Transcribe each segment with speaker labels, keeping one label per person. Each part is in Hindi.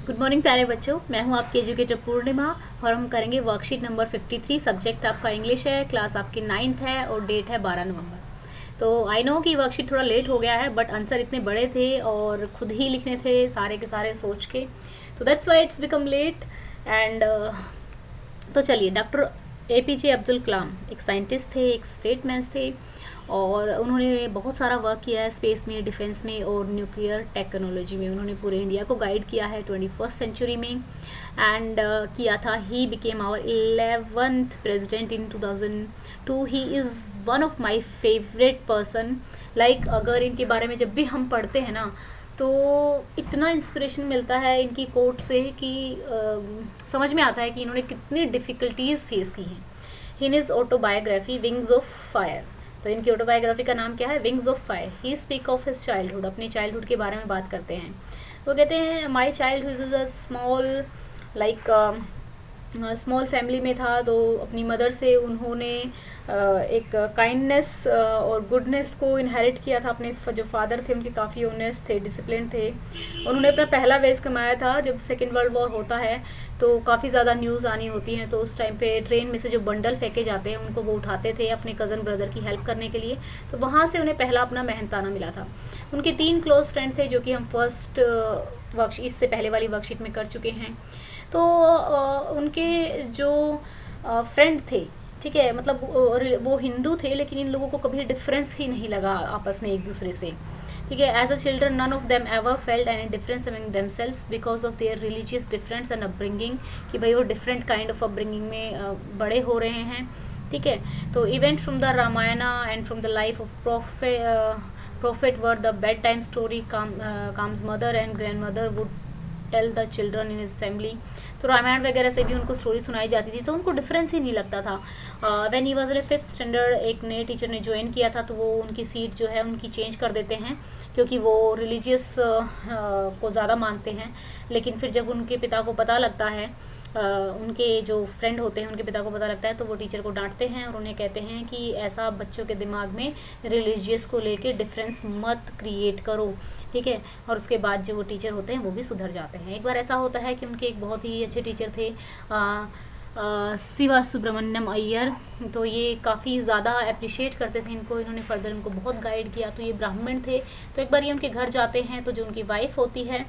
Speaker 1: गुड मॉर्निंग प्यारे बच्चों, मैं हूं आपकी एजुकेटर पूर्णिमा और हम करेंगे वर्कशीट नंबर 53। सब्जेक्ट आपका इंग्लिश है, क्लास आपकी 9th है और डेट है 12 नवंबर। तो आई नो कि वर्कशीट थोड़ा लेट हो गया है, बट आंसर इतने बड़े थे और खुद ही लिखने थे सारे के सारे सोच के, तो that's why it's become late. And तो चलिए, डॉक्टर APJ अब्दुल कलाम एक साइंटिस्ट थे, एक स्टेटमैन थे और उन्होंने बहुत सारा वर्क किया है स्पेस में, डिफेंस में और न्यूक्लियर टेक्नोलॉजी में। उन्होंने पूरे इंडिया को गाइड किया है 21st सेंचुरी में एंड किया था। He became our 11th president in 2002। He is one of my favourite person. Like अगर इनके बारे में जब भी हम पढ़ते हैं ना, तो इतना इंस्पिरेशन मिलता है इनकी कोट से कि समझ में आता है कि इन्होंने कितनी डिफ़िकल्टीज़ फेस की हैं। In his autobiography wings of fire, तो इनकी ऑटोबायोग्राफी का नाम क्या है? Wings of fire. He speak of his childhood, अपनी चाइल्डहुड के बारे में बात करते हैं। वो कहते हैं my childhood is a small like small family में था। तो अपनी मदर से उन्होंने एक काइंडनेस और गुडनेस को इनहेरिट किया था। अपने जो फादर थे उनके काफ़ी ऑनेस्ट थे, डिसिप्लिन थे। उन्होंने अपना पहला वेज कमाया था जब सेकेंड वर्ल्ड वॉर होता है, तो काफ़ी ज़्यादा न्यूज़ आनी होती हैं। तो उस टाइम पे ट्रेन में से जो बंडल फेंके जाते हैं उनको वो उठाते थे अपने कज़न ब्रदर की हेल्प करने के लिए। तो वहाँ से उन्हें पहला अपना मेहनताना मिला था। उनके 3 क्लोज फ्रेंड थे जो कि हम फर्स्ट वर्कशीट, इससे पहले वाली वर्कशीट में कर चुके हैं। तो उनके जो फ्रेंड थे, ठीक है, मतलब वो हिंदू थे, लेकिन इन लोगों को कभी डिफरेंस ही नहीं लगा आपस में एक दूसरे से, ठीक है। As a children none of them ever felt any difference among themselves because of their religious difference and upbringing, कि भाई वो डिफरेंट काइंड ऑफ अपब्रिंगिंग में बड़े हो रहे हैं, ठीक है। तो event from the Ramayana and from the life of prophet were the bedtime story Kam's mother and grandmother would tell the children in his family. तो रामायण वगैरह से भी उनको स्टोरी सुनाई जाती थी, तो उनको डिफरेंस ही नहीं लगता था। When he was in 5th standard एक नए टीचर ने ज्वाइन किया था, तो वो उनकी सीट जो है उनकी चेंज कर देते हैं, क्योंकि वो रिलीजियस को ज़्यादा मानते हैं। लेकिन फिर जब उनके पिता को पता लगता है, उनके जो फ्रेंड होते हैं उनके पिता को पता लगता है, तो वो टीचर को डांटते हैं और उन्हें कहते हैं कि ऐसा बच्चों के दिमाग में रिलीजियस को लेके डिफरेंस मत क्रिएट करो, ठीक है। और उसके बाद जो वो टीचर होते हैं वो भी सुधर जाते हैं। एक बार ऐसा होता है कि उनके एक बहुत ही अच्छे टीचर थे शिवा सुब्रमण्यम अय्यर, तो ये काफ़ी ज़्यादा अप्रिशिएट करते थे इनको, इन्होंने फर्दर इनको बहुत गाइड किया। तो ये ब्राह्मण थे, तो एक बार ये उनके घर जाते हैं, तो जो उनकी वाइफ होती है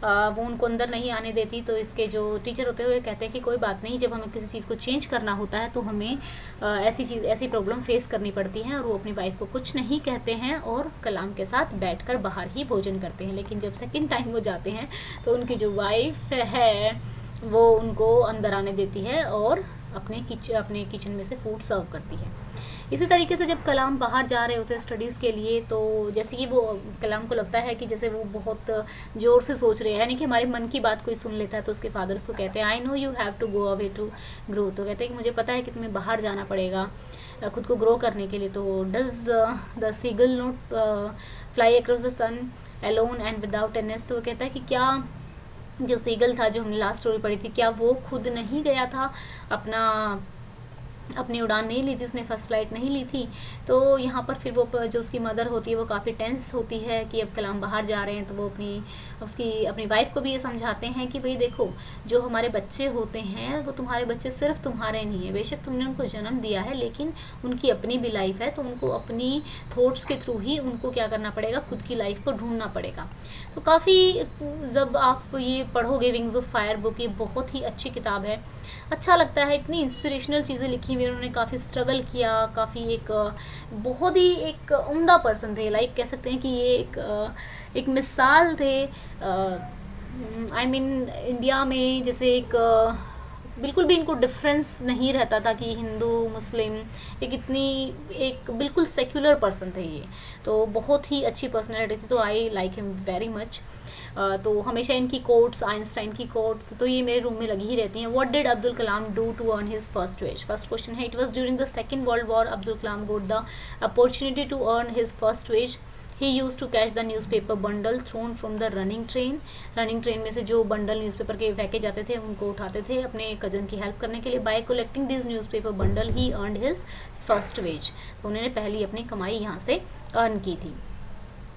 Speaker 1: वो उनको अंदर नहीं आने देती। तो इसके जो टीचर होते हैं वो कहते हैं कि कोई बात नहीं, जब हमें किसी चीज़ को चेंज करना होता है तो हमें ऐसी प्रॉब्लम फेस करनी पड़ती है। और वो अपनी वाइफ को कुछ नहीं कहते हैं और कलाम के साथ बैठकर बाहर ही भोजन करते हैं। लेकिन जब सेकंड टाइम वो जाते हैं तो उनकी जो वाइफ है वो उनको अंदर आने देती है और अपने किचन में से फूड सर्व करती है। इसी तरीके से जब कलाम बाहर जा रहे होते हैं स्टडीज़ के लिए, तो जैसे कि वो कलाम को लगता है कि जैसे वो बहुत ज़ोर से सोच रहे हैं, यानी कि हमारे मन की बात कोई सुन लेता है, तो उसके फादर उसको कहते हैं I know you have to go away to grow. तो कहते हैं कि मुझे पता है कि तुम्हें बाहर जाना पड़ेगा खुद को ग्रो करने के लिए। तो does the seagull not fly across the sun alone and without a nest. तो वो कहता है कि क्या जो सीगल था, जो हमने लास्ट स्टोरी पढ़ी थी, क्या वो खुद नहीं गया था, अपनी उड़ान नहीं ली थी, उसने फर्स्ट फ्लाइट नहीं ली थी। तो यहाँ पर फिर वो जो उसकी मदर होती है वो काफ़ी टेंस होती है कि अब कलाम बाहर जा रहे हैं। तो वो अपनी वाइफ को भी ये समझाते हैं कि भाई देखो, जो हमारे बच्चे होते हैं वो तुम्हारे बच्चे सिर्फ तुम्हारे नहीं है, बेशक तुमने उनको जन्म दिया है, लेकिन उनकी अपनी भी लाइफ है। तो उनको अपनी थॉट्स के थ्रू ही उनको क्या करना पड़ेगा, खुद की लाइफ को ढूंढना पड़ेगा। तो काफ़ी, जब आप ये पढ़ोगे विंग्स ऑफ फायर बुक, ये बहुत ही अच्छी किताब है, अच्छा लगता है। इतनी इंस्पिरेशनल चीज़ें लिखी हुई, उन्होंने काफ़ी स्ट्रगल किया, काफ़ी एक बहुत ही एक उम्दा पर्सन थे। लाइक कह सकते हैं कि ये एक मिसाल थे। आई मीन इंडिया में जैसे एक बिल्कुल भी इनको डिफरेंस नहीं रहता था कि हिंदू मुस्लिम, एक बिल्कुल सेक्युलर पर्सन थे ये। तो बहुत ही अच्छी पर्सनैलिटी थी, तो I like him very much. तो हमेशा इनकी कोट्स, आइंस्टाइन की कोट्स, तो ये मेरे रूम में लगी ही रहती हैं। What did Abdul Kalam do to earn his first wage? First question है, it was during the second world war Abdul Kalam got the opportunity to earn his first wage. He use to catch the newspaper bundle thrown from the running train में से जो बंडल न्यूज़पेपर के फेंके जाते थे उनको उठाते थे अपने कजन की हेल्प करने के लिए। By collecting this newspaper bundle he earned his first wage. तो उन्होंने पहली अपनी कमाई यहाँ से अर्न की थी।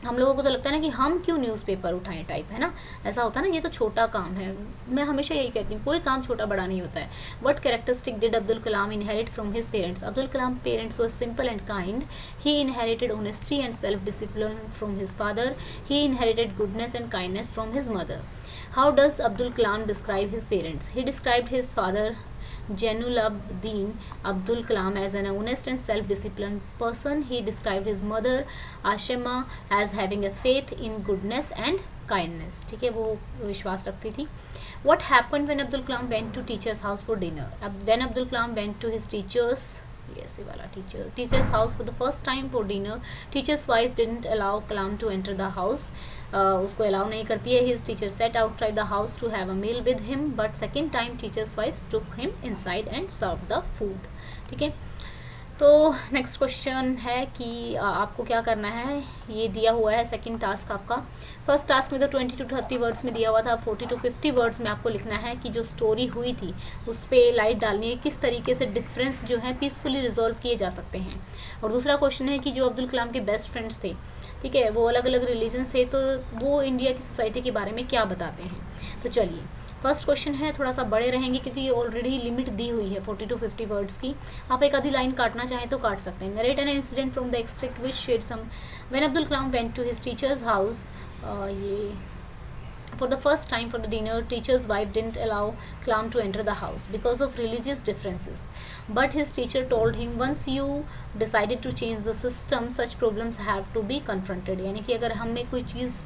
Speaker 1: हम लोगों को तो लगता है ना कि हम क्यों न्यूज़पेपर उठाएं टाइप, है ना, ऐसा होता है ना, ये तो छोटा काम है। मैं हमेशा यही कहती हूँ, कोई काम छोटा बड़ा नहीं होता है। What characteristic did Abdul Kalam inherit from his parents? Abdul Kalam parents were simple and kind. He inherited honesty and self discipline from his father. He inherited goodness and kindness from his mother. How does Abdul Kalam describe his parents? He described his father Jainulabdin Abdul Kalam as an honest and self-disciplined person. He described his mother Ashima as having a faith in goodness and kindness. ठीक है, वो विश्वास रखती थी. What happened when Abdul Kalam went to teacher's house for dinner? When Abdul Kalam went to his teacher's house for the first time for dinner, teacher's wife didn't allow Kalam to enter the house. उसको अलाउ नहीं करती है. His teacher sat outside the house to have a meal with him, but second time teacher's wife took him inside and served the food. ठीक है, तो नेक्स्ट क्वेश्चन है कि आपको क्या करना है. ये दिया हुआ है सेकंड टास्क आपका. फर्स्ट टास्क में तो 20 to 30 वर्ड्स में दिया हुआ था. 40 to 50 वर्ड्स में आपको लिखना है कि जो स्टोरी हुई थी उस पर लाइट डालनी है, किस तरीके से डिफरेंस जो है पीसफुली रिजॉल्व किए जा सकते हैं. और दूसरा क्वेश्चन है कि जो अब्दुल कलाम के बेस्ट फ्रेंड्स थे, ठीक है, वो अलग अलग रिलीजन से, तो वो इंडिया की सोसाइटी के बारे में क्या बताते हैं. तो चलिए, फर्स्ट क्वेश्चन है, थोड़ा सा बड़े रहेंगे क्योंकि ये ऑलरेडी लिमिट दी हुई है 40 to 50 वर्ड्स की. आप एक आधी लाइन काटना चाहें तो काट सकते हैं. Narrate an incident from the extract which shed some. When Abdul Kalam went to his teachers house, ये for the first time for the dinner, teacher's wife didn't allow Kalam to enter the house because of religious differences, but his teacher told him, once you decided to change the system, such problems have to be confronted. यानी कि अगर हमें कोई चीज़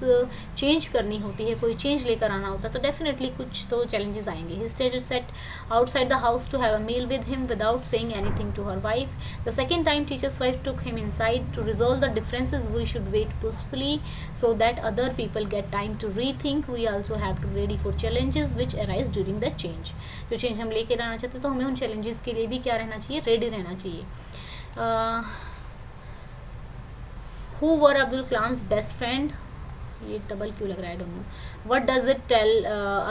Speaker 1: चेंज करनी होती है, कोई चेंज लेकर आना होता है, तो डेफिनेटली कुछ तो चैलेंजेस आएंगे. His teacher sat outside the house to have a meal with him without saying anything to her wife. The second time teacher's wife took him inside to resolve the differences. We should wait peacefully so that other people get time to rethink. We also have to ready for challenges which arise during the change. जो चेंज हम लेके आना चाहते हैं तो हमें उन चैलेंजेस के लिए भी क्या रहना चाहिए, रेडी रहना चाहिए. Who were Abdul Kalam's best friend? ये डबल क्यों लग रहा है, I don't know. What does it tell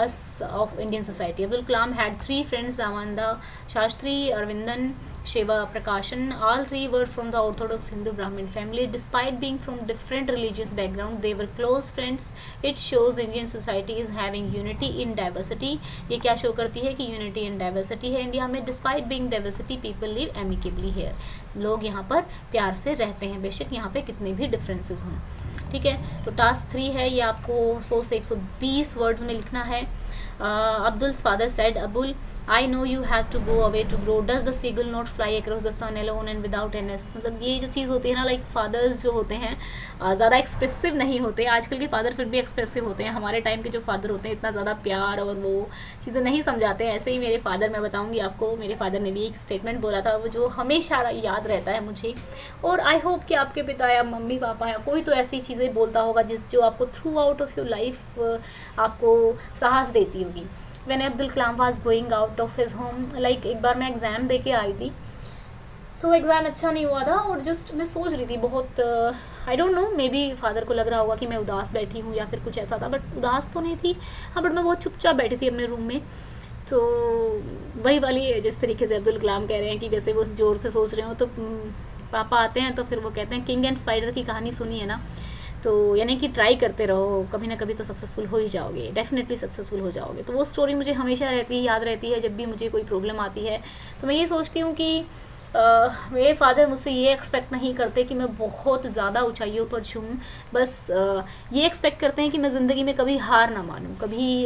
Speaker 1: us of Indian society? Abdul Kalam had 3 friends, Amanda Shastri, Arvindan, Shiva Prakashan. All 3 were from the Orthodox Hindu Brahmin family. Despite being from different religious background, they were close friends. It shows Indian society is having unity in diversity. ये क्या शो करती है कि unity in diversity है इंडिया में. Despite being diversity, people live amicably here. लोग यहाँ पर प्यार से रहते हैं, बेशक यहाँ पे कितने भी डिफरेंसेस हों. ठीक है, तो टास्क 3 है, ये आपको 100 से 120 वर्ड्स में लिखना है. Abdul's father said, Abdul, I know you have to go away to grow. Does the seagull not fly across the sun alone and without a nest? मतलब ये जो चीज़ होती है ना, लाइक फादर्स जो होते हैं ज़्यादा एक्सप्रेसिव नहीं होते. आजकल के फादर फिर भी एक्सप्रेसिव होते हैं. हमारे टाइम के जो फादर होते हैं इतना ज़्यादा प्यार और वो चीज़ें नहीं समझाते हैं. ऐसे ही मेरे फादर, मैं बताऊँगी आपको, मेरे फादर ने भी एक स्टेटमेंट बोला था वो जो हमेशा याद रहता है मुझे. और आई होप कि आपके पिता या मम्मी पापा या कोई तो ऐसी चीज़ें बोलता होगा जो आपको through out of your life आपको साहस देती होगी. When Abdul Kalam was going out of his home, like एक बार मैं एग्ज़ाम दे के आई थी, तो एग्ज़ाम अच्छा नहीं हुआ था और जस्ट मैं सोच रही थी बहुत, I don't know, may be father को लग रहा होगा कि मैं उदास बैठी हूँ या फिर कुछ ऐसा था, बट उदास तो नहीं थी. हाँ, बट मैं बहुत चुपचाप बैठी थी अपने रूम में. तो वही वाली है जिस तरीके से अब्दुल कलाम कह रहे हैं कि जैसे वो ज़ोर से सोच रहे हो, तो पापा आते हैं तो फिर वो कहते हैं किंग एंड स्पाइडर की कहानी सुनी है ना, तो यानी कि ट्राई करते रहो, कभी ना कभी तो सक्सेसफुल हो ही जाओगे, डेफिनेटली सक्सेसफुल हो जाओगे. तो वो स्टोरी मुझे हमेशा रहती है, याद रहती है. जब भी मुझे कोई प्रॉब्लम आती है तो मैं ये सोचती हूँ कि मेरे फादर मुझसे ये एक्सपेक्ट नहीं करते कि मैं बहुत ज़्यादा ऊंचाइयों पर छूँ. बस ये एक्सपेक्ट करते हैं कि मैं ज़िंदगी में कभी हार ना मानूँ, कभी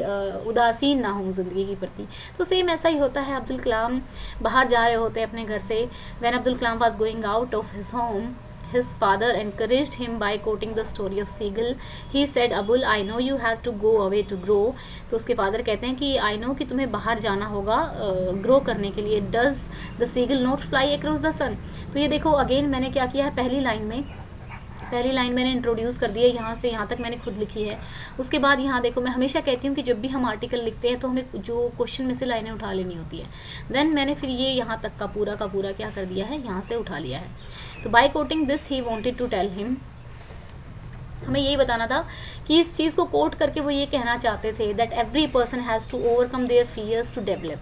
Speaker 1: उदासीन ना हूँ ज़िंदगी के प्रति. तो सेम ऐसा ही होता है. अब्दुल कलाम बाहर जा रहे होते हैं अपने घर से. When Abdul Kalam was going out of his home, his father encouraged him by quoting the story of seagull. He said, Abul, I know you have to go away to grow. तो उसके फादर कहते हैं कि I know कि तुम्हें बाहर जाना होगा ग्रो करने के लिए. Does the seagull not fly across the sun? तो ये देखो अगेन मैंने क्या किया है, पहली लाइन मैंने इंट्रोड्यूस कर दी है, यहाँ से यहाँ तक मैंने खुद लिखी है. उसके बाद यहाँ देखो, मैं हमेशा कहती हूँ कि जब भी हम आर्टिकल लिखते हैं तो हमें जो क्वेश्चन में से लाइनें उठा लेनी होती है. देन मैंने फिर ये यहाँ तक का पूरा क्या कर दिया है, यहाँ से उठा लिया है. तो by quoting this he wanted to tell him, हमें यही बताना था कि इस चीज़ को कोट करके वो ये कहना चाहते थे that every person has to overcome their fears to develop.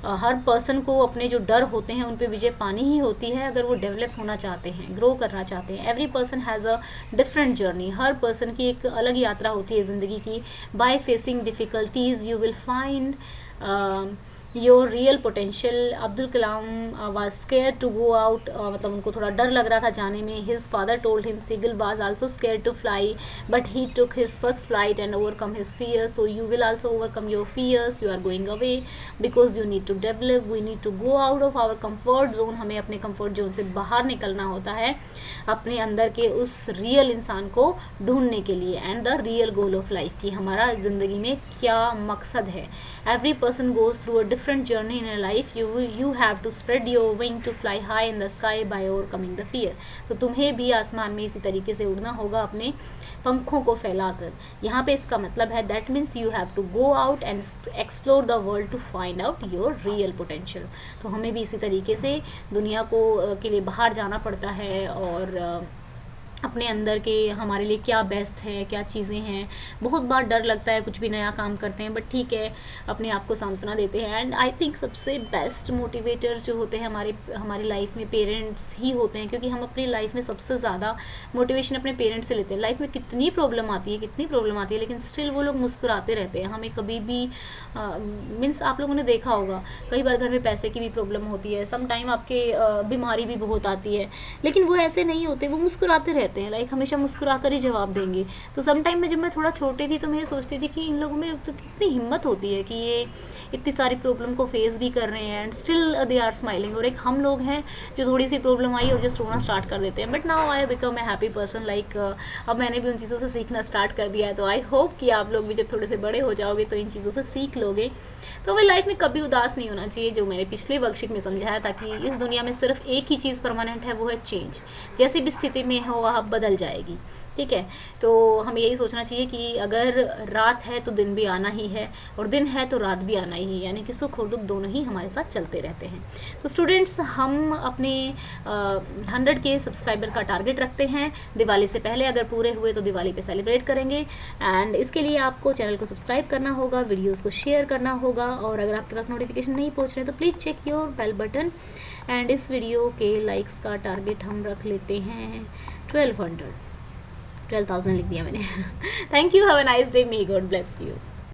Speaker 1: हर पर्सन को अपने जो डर होते हैं उन पे विजय पानी ही होती है अगर वो डेवलप होना चाहते हैं, ग्रो करना चाहते हैं। Every person has a different journey, हर पर्सन की एक अलग यात्रा होती है ज़िंदगी की। By facing difficulties you will find your real potential. Abdul Kalam was scare to go out, मतलब उनको थोड़ा डर लग रहा था जाने में। His father told him seagull was also scare to fly but he took his first flight and overcome his fears. So you will also overcome your fears, you are going away because you need to develop, we need to go out of our comfort zone. हमें अपने कंफर्ट जोन से बाहर निकलना होता है अपने अंदर के उस रियल इंसान को ढूंढने के लिए। And the real goal of life, कि हमारा ज़िंदगी में क्या मकसद है। Every person goes through a different journey in life, you have to spread your wing to fly high in the sky by overcoming the fear. तो तुम्हें भी आसमान में इसी तरीके से उड़ना होगा अपने पंखों को फैलाकर। यहाँ पे इसका मतलब है that means you have to go out and explore the world to find out your real potential. तो हमें भी इसी तरीके से दुनिया को के लिए बाहर जाना पड़ता है और अपने अंदर के हमारे लिए क्या बेस्ट है, क्या चीज़ें हैं। बहुत बार डर लगता है कुछ भी नया काम करते हैं, बट ठीक है, अपने आप को सांत्वना देते हैं। एंड आई थिंक सबसे बेस्ट मोटिवेटर्स जो होते हैं हमारी लाइफ में पेरेंट्स ही होते हैं, क्योंकि हम अपनी लाइफ में सबसे ज़्यादा मोटिवेशन अपने पेरेंट्स से लेते हैं। लाइफ में कितनी प्रॉब्लम आती है लेकिन स्टिल वो लोग मुस्कुराते रहते हैं। हमें कभी भी मीन्स आप लोगों ने देखा होगा कई बार घर में पैसे की भी प्रॉब्लम होती है, सम टाइम आपके बीमारी भी बहुत आती है, लेकिन वो ऐसे नहीं होते, वो मुस्कुराते रहते हैं। लाइक हमेशा मुस्कुरा कर ही जवाब देंगे। तो सम टाइम में जब मैं थोड़ा छोटी थी तो मैं सोचती थी कि इन लोगों में तो कितनी हिम्मत होती है कि ये इतनी सारी प्रॉब्लम को फेस भी कर रहे हैं and still they are smiling. और एक हम लोग हैं जो थोड़ी सी प्रॉब्लम आई और जस्ट रोना स्टार्ट कर देते हैं। But now I become a happy person. Like अब मैंने भी उन चीज़ों से सीखना स्टार्ट कर दिया है। तो आई होप कि आप लोग भी जब थोड़े से बड़े हो जाओगे तो इन चीज़ों से सीख लोगे। तो हमें लाइफ में कभी उदास नहीं होना चाहिए, जो मैंने पिछले वर्कशीट में समझाया था कि इस दुनिया में सिर्फ एक ही चीज़ परमानेंट है, वो है चेंज। जैसी भी स्थिति में हो वह बदल जाएगी, ठीक है। तो हमें यही सोचना चाहिए कि अगर रात है तो दिन भी आना ही है और दिन है तो रात भी आना ही है, यानी कि सुख और दुख दोनों ही हमारे साथ चलते रहते हैं। तो स्टूडेंट्स, हम अपने 100 के सब्सक्राइबर का टारगेट रखते हैं दिवाली से पहले। अगर पूरे हुए तो दिवाली पे सेलिब्रेट करेंगे। एंड इसके लिए आपको चैनल को सब्सक्राइब करना होगा, वीडियोज़ को शेयर करना होगा, और अगर आपके पास नोटिफिकेशन नहीं पहुँच रहे तो please check your bell button. And इस वीडियो के लाइक्स का टारगेट हम रख लेते हैं 12,000 लिख दिया मैंने। Thank you, have a nice day, may God bless you.